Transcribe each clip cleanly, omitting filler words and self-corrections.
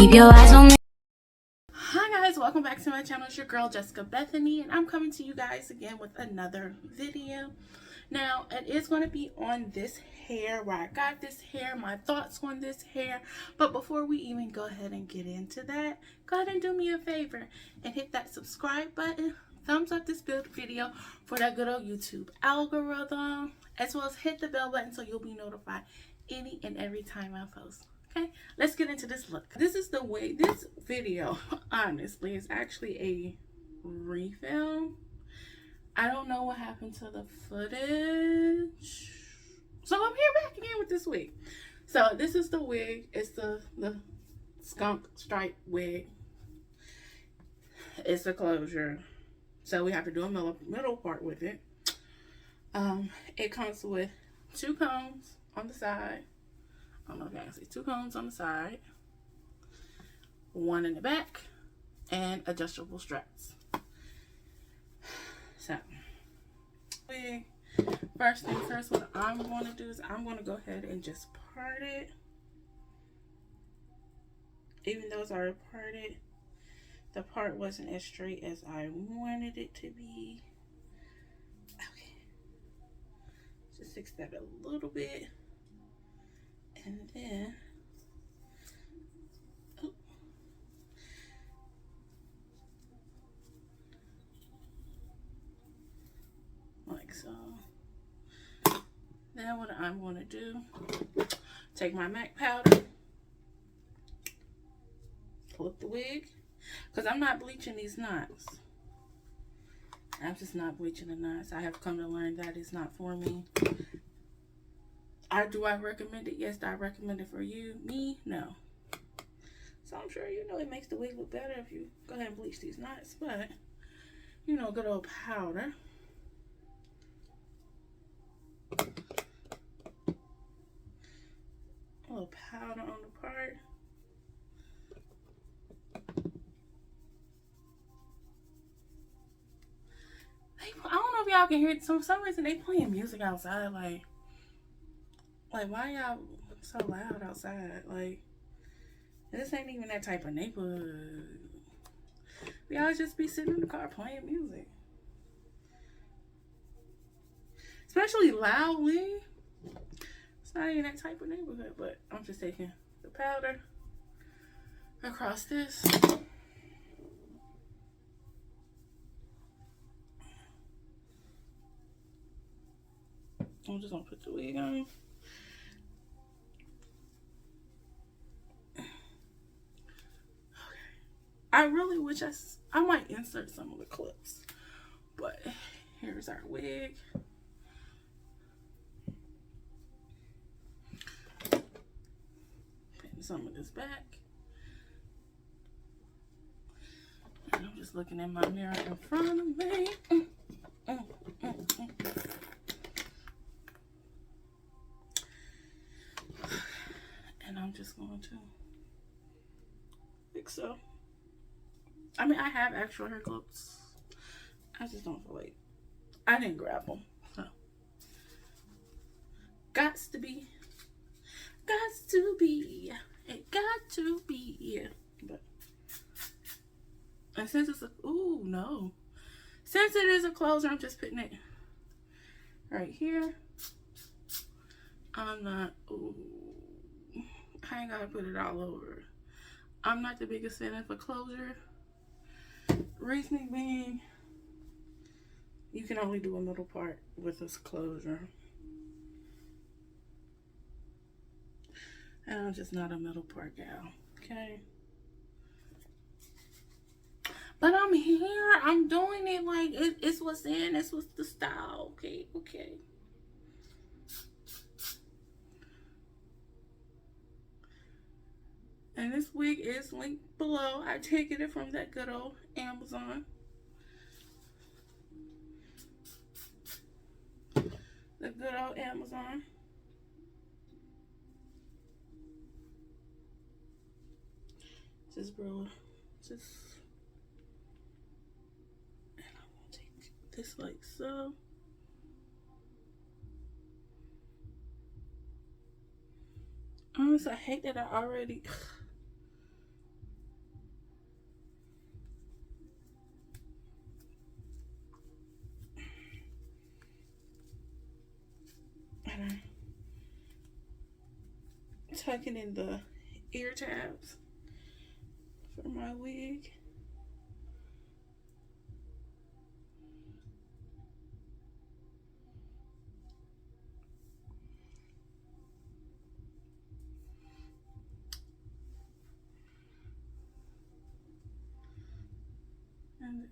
Keep your eyes on me. Hi guys, welcome back to my channel. It's your girl Jessica Bethany, and I'm coming to you guys again with another video. Now it is going to be on this hair, where I got this hair, my thoughts on this hair. But before we even go ahead and get into that, go ahead and do me a favor and hit that subscribe button, thumbs up this video for that good old YouTube algorithm, as well as hit the bell button so you'll be notified any and every time I post. Okay, let's get into this look. This is the way, this video, honestly, is actually a refilm. I don't know what happened to the footage. So I'm here back again with this wig. So this is the wig. It's the skunk stripe wig. It's a closure. So we have to do a middle part with it. It comes with 2 combs on the side. I don't know if you can see 2 combs on the side, 1 in the back, and adjustable straps. So, first thing first, what I'm going to do is I'm going to go ahead and just part it. Even though it's already parted, the part wasn't as straight as I wanted it to be. Okay, just fix that a little bit. And then, like so. Then what I'm going to do, take my MAC powder, flip the wig, because I'm not bleaching these knots. I'm just not bleaching the knots. I have come to learn that is not for me. Do I recommend it? Yes. Do I recommend it for you? Me? No. So I'm sure you know it makes the wig look better if you go ahead and bleach these knots. But, you know, good old powder. A little powder on the part. I don't know if y'all can hear it. So for some reason they playing music outside. Like why y'all so loud outside? Like, this ain't even that type of neighborhood. We always just be sitting in the car playing music, especially loudly. It's not even that type of neighborhood. But I'm just taking the powder across this. I'm just gonna put the wig on. I really wish I might insert some of the clips, but here's our wig. Putting some of this back. And I'm just looking in my mirror in front of me. And I'm just going to fix so. I mean, I have extra hair clips. I just don't feel like I didn't grab them. So, gots to be. It got to be. But, and since it's since it is a closer, I'm just putting it right here. I ain't gotta put it all over. I'm not the biggest fan of a closure. Reasoning being, you can only do a middle part with this closure. And I'm just not a middle part gal, okay? But I'm here, I'm doing it like it's what's in, it's what's the style, okay? And this wig is linked below. I taken it from that good old Amazon. The good old Amazon. Just and I'm gonna take this like so. Honestly, I hate that I already And I'm tucking in the ear tabs for my wig. And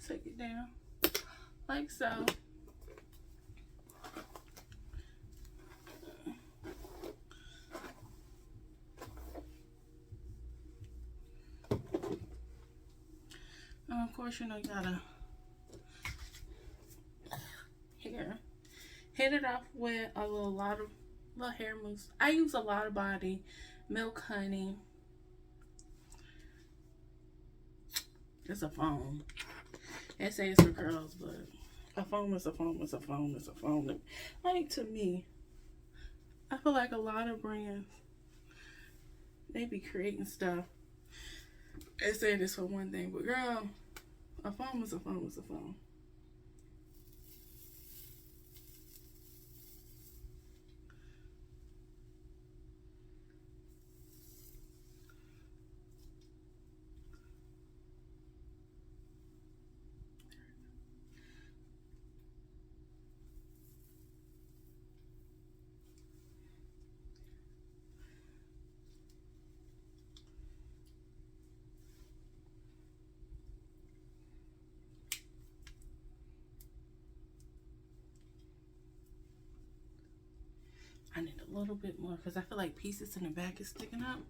take it down like so. And of course, you know, you gotta hit it off with a lot of little hair mousse. I use a lot of body, milk, honey. It's a foam. It says it's for curls, but a foam is a foam is a foam is a foam. Like, to me, I feel like a lot of brands, they be creating stuff and saying it's for one thing, but girl, a foam is a foam is a foam. I need a little bit more because I feel like pieces in the back is sticking up.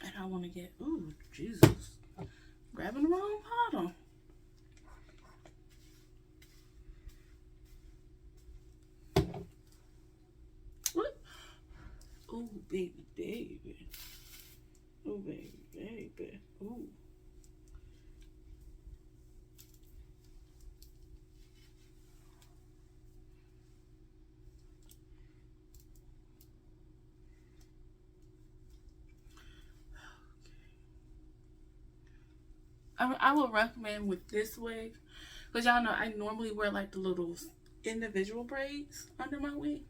And I want to get, ooh, Jesus, grabbing the wrong bottle. What? Ooh, baby, baby. Ooh, baby, baby. Ooh. I would recommend with this wig, because y'all know I normally wear like the little individual braids under my wig.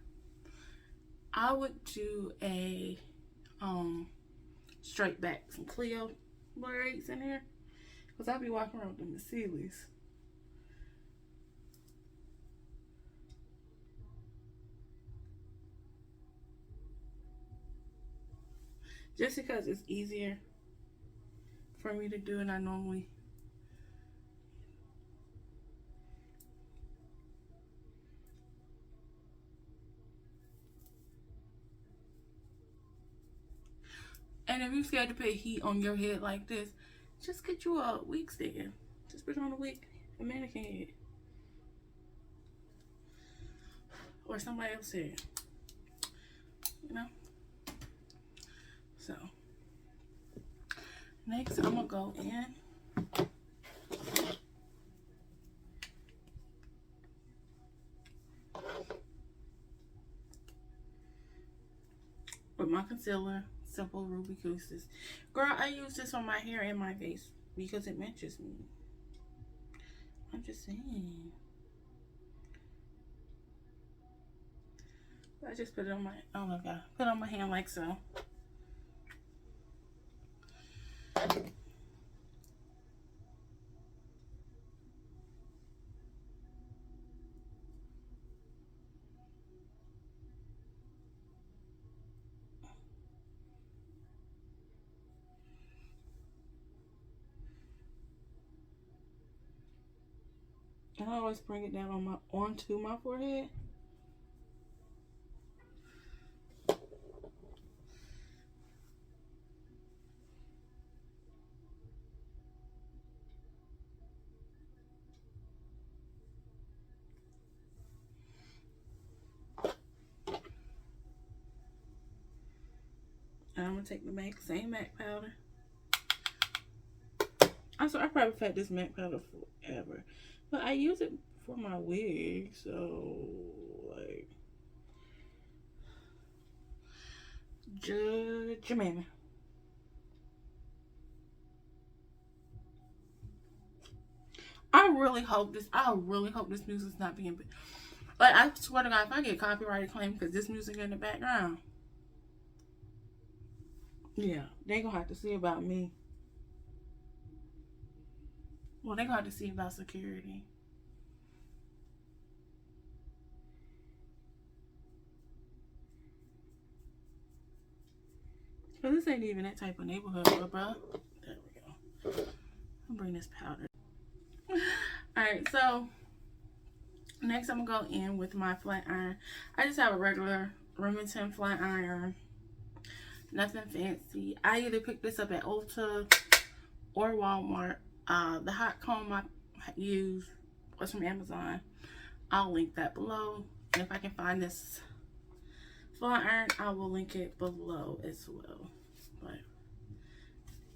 I would do a straight back, some Cleo braids in here, because I'll be walking around with them Sealies. Just because it's easier for me to do, and I normally and if you're scared to put heat on your head like this, just get you a wig stand. Just put on a mannequin head. Or somebody else head. You know? So, next I'm gonna go in with my concealer, Simple Ruby Gooses. Girl, I use this on my hair and my face because it matches me. I'm just saying. I just put it on my, oh my god, put it on my hand like so. And I always bring it down on onto my forehead. And I'm gonna take the same MAC powder. Also, I probably had this MAC powder forever, but I use it for my wig, so like, judge your mammy. I really hope this music's not being, like, I swear to God, if I get copyright claim because this music in the background, yeah, they gonna have to see about me. Well, they gonna have to see about security. Cause this ain't even that type of neighborhood, bro. There we go. I'll bring this powder. Alright, so next I'm gonna go in with my flat iron. I just have a regular Remington flat iron. Nothing fancy. I either picked this up at Ulta or Walmart. The hot comb I use was from Amazon. I'll link that below. And if I can find this flat iron, I will link it below as well. But,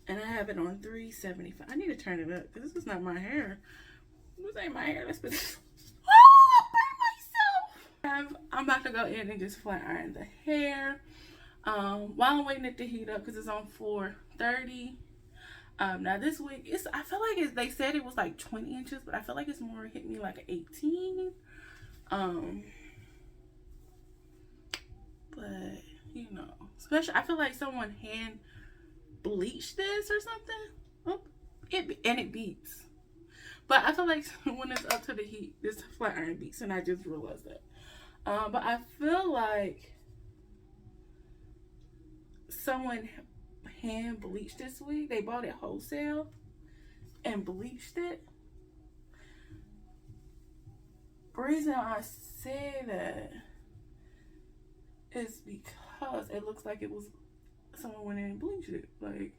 and I have it on $3.75. I need to turn it up because this is not my hair. This ain't my hair. Let's put this. Oh, I burned myself. I'm about to go in and just flat iron the hair. While I'm waiting it to heat up because it's on 430. Now this wig, I feel like they said it was like 20 inches, but I feel like it's more hit me like an 18. But you know, especially I feel like someone hand bleached this or something. Oh, it beats. But I feel like when it's up to the heat, this flat iron beats, and I just realized that. But I feel like someone hand bleached this wig. They bought it wholesale and bleached it. The reason I say that is because it looks like it was someone went in and bleached it. Like,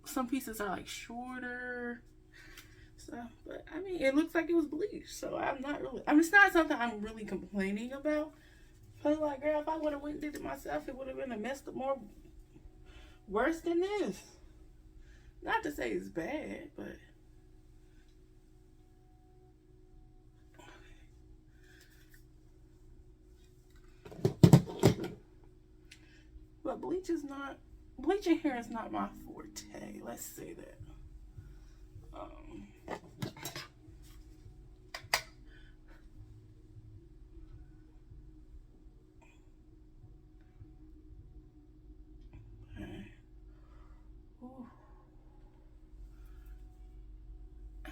some pieces are like shorter stuff, but I mean, it looks like it was bleached. So I'm not really. I mean, it's not something I'm really complaining about. Cause like, girl, if I would have went and did it myself, it would have been a messed up more worse than this. Not to say it's bad, but bleaching hair is not my forte. Let's say that.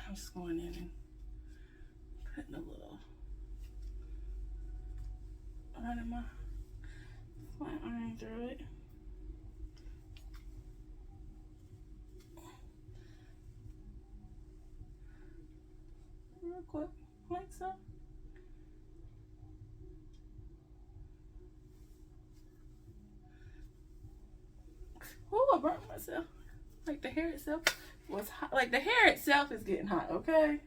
I'm just going in and putting a little running my flat iron through it. Real quick, like so. Oh, I burnt myself. Like the hair itself was hot. Like the hair itself is getting hot, okay?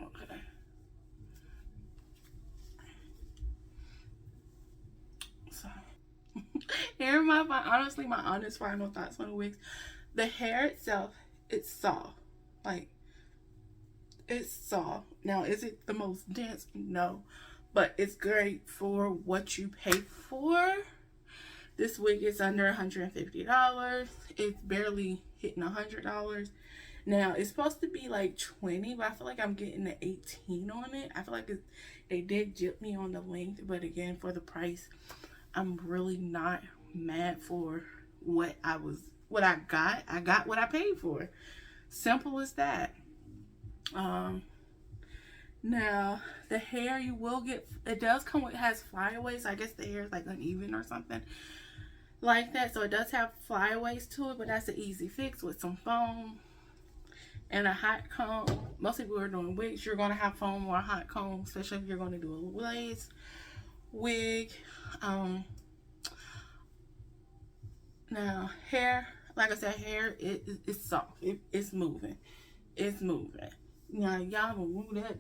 Okay. So, here are my honest final thoughts on the wigs. The hair itself, it's soft. Like, it's soft. Now, is it the most dense? No. But it's great for what you pay for. This wig is under $150. It's barely hitting $100. Now, it's supposed to be like 20, but I feel like I'm getting the 18 on it. I feel like they did jip me on the length, but again, for the price, I'm really not mad for what I got. I got what I paid for. Simple as that. Now the hair you will get, it does come with, it has flyaways. I guess the hair is like uneven or something like that, so it does have flyaways to it, but that's an easy fix with some foam and a hot comb. Most people who are doing wigs, you're going to have foam or a hot comb, especially if you're going to do a lace wig. Now hair, like I said, hair it's soft. It's moving. It's moving. Now y'all will move that.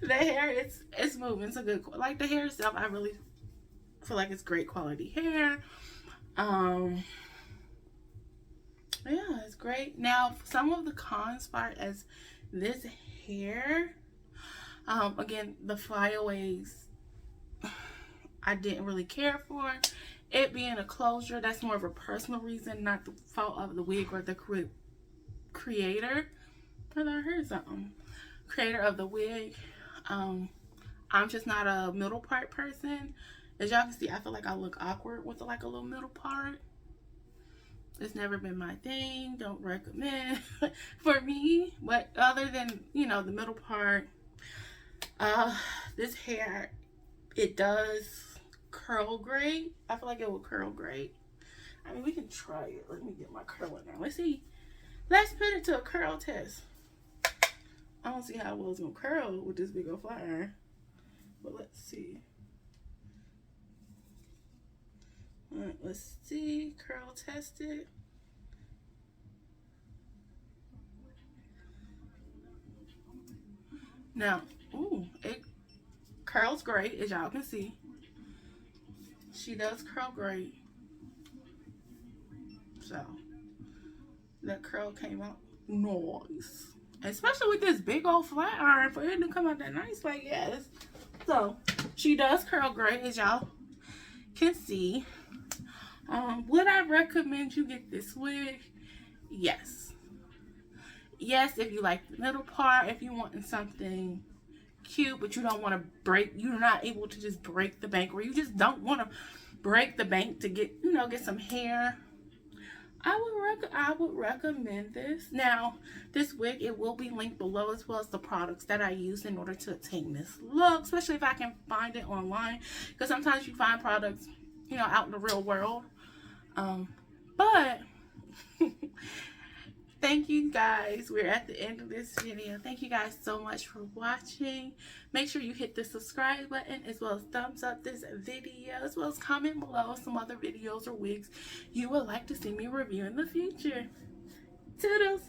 The hair, it's moving. It's a good, like the hair itself, I really feel like it's great quality hair. Yeah, it's great. Now, some of the cons far as this hair, again, the flyaways, I didn't really care for. It being a closure, that's more of a personal reason, not the fault of the wig or the creator. But I heard something. Creator of the wig. I'm just not a middle part person. As y'all can see, I feel like I look awkward with like a little middle part. It's never been my thing. Don't recommend for me. But other than, you know, the middle part, this hair, it does curl great. I feel like it will curl great. I mean, we can try it. Let me get my curler now. Let's see. Let's put it to a curl test. I don't see how well it's gonna curl with this big old flat iron. But let's see. Alright, let's see. Curl test it. Now, ooh, it curls great, as y'all can see. She does curl great. So, that curl came out nice. Especially with this big old flat iron, for it to come out that nice, like, yes. So, she does curl great, as y'all can see. Would I recommend you get this wig? Yes. Yes, if you like the middle part, if you want something cute, but you don't want to break, you're not able to just break the bank, or you just don't want to break the bank to get, you know, get some hair. I would recommend this. Now, this wig, it will be linked below, as well as the products that I used in order to attain this look, especially if I can find it online, because sometimes you find products, you know, out in the real world. But thank you guys. We're at the end of this video. Thank you guys so much for watching. Make sure you hit the subscribe button, as well as thumbs up this video, as well as comment below some other videos or wigs you would like to see me review in the future. Toodles!